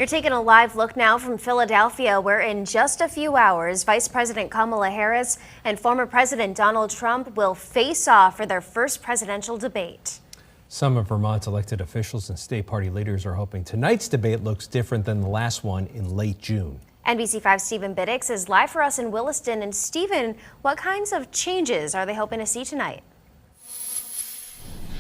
You're taking a live look now from Philadelphia, where in just a few hours, Vice President Kamala Harris and former President Donald Trump will face off for their first presidential debate. Some of Vermont's elected officials and state party leaders are hoping tonight's debate looks different than the last one in late June. NBC5's Stephen Biddix is live for us in Williston. And Stephen, what kinds of changes are they hoping to see tonight?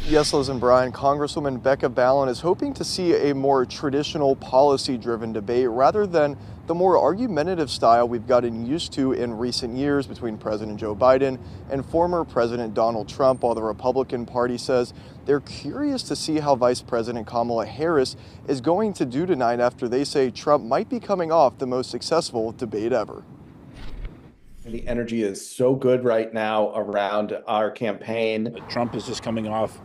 Yes, Liz and Brian, Congresswoman Becca Balint is hoping to see a more traditional policy-driven debate rather than the more argumentative style we've gotten used to in recent years between President Joe Biden and former President Donald Trump, while the Republican Party says they're curious to see how Vice President Kamala Harris is going to do tonight after they say Trump might be coming off the most successful debate ever. The energy is so good right now around our campaign. Trump is just coming off,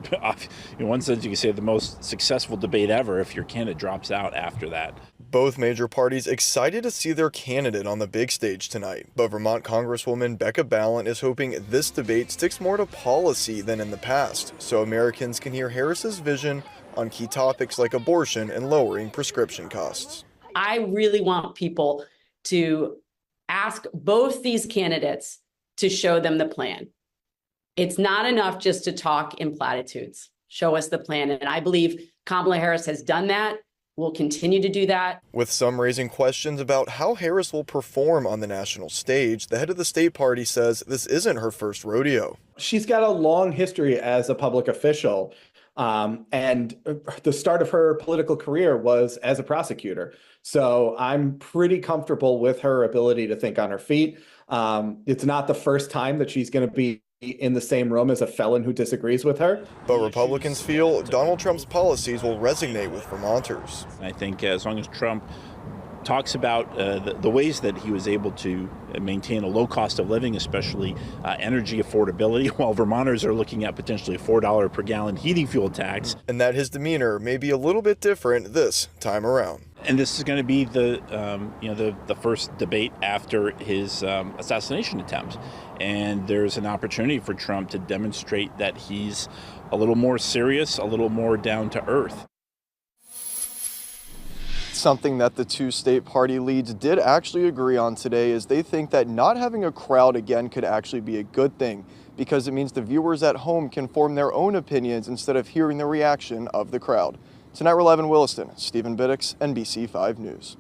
in one sense, you can say the most successful debate ever if your candidate drops out after that. Both major parties excited to see their candidate on the big stage tonight, but Vermont Congresswoman Becca Balint is hoping this debate sticks more to policy than in the past, so Americans can hear Harris's vision on key topics like abortion and lowering prescription costs. I really want people to ask both these candidates to show them the plan. It's not enough just to talk in platitudes. Show us the plan. And I believe Kamala Harris has done that, will continue to do that. With some raising questions about how Harris will perform on the national stage, the head of the state party says this isn't her first rodeo. She's got a long history as a public official. And the start of her political career was as a prosecutor. So I'm pretty comfortable with her ability to think on her feet. It's not the first time that she's going to be in the same room as a felon who disagrees with her. But Republicans feel Donald Trump's policies will resonate with Vermonters. I think as long as Trump talks about the ways that he was able to maintain a low cost of living, especially energy affordability, while Vermonters are looking at potentially a $4 per gallon heating fuel tax. And that his demeanor may be a little bit different this time around. And this is going to be the first debate after his assassination attempt. And there's an opportunity for Trump to demonstrate that he's a little more serious, a little more down to earth. Something that the two state party leads did actually agree on today is they think that not having a crowd again could actually be a good thing because it means the viewers at home can form their own opinions instead of hearing the reaction of the crowd. Tonight we're live in Williston. Stephen Biddix, NBC5 News.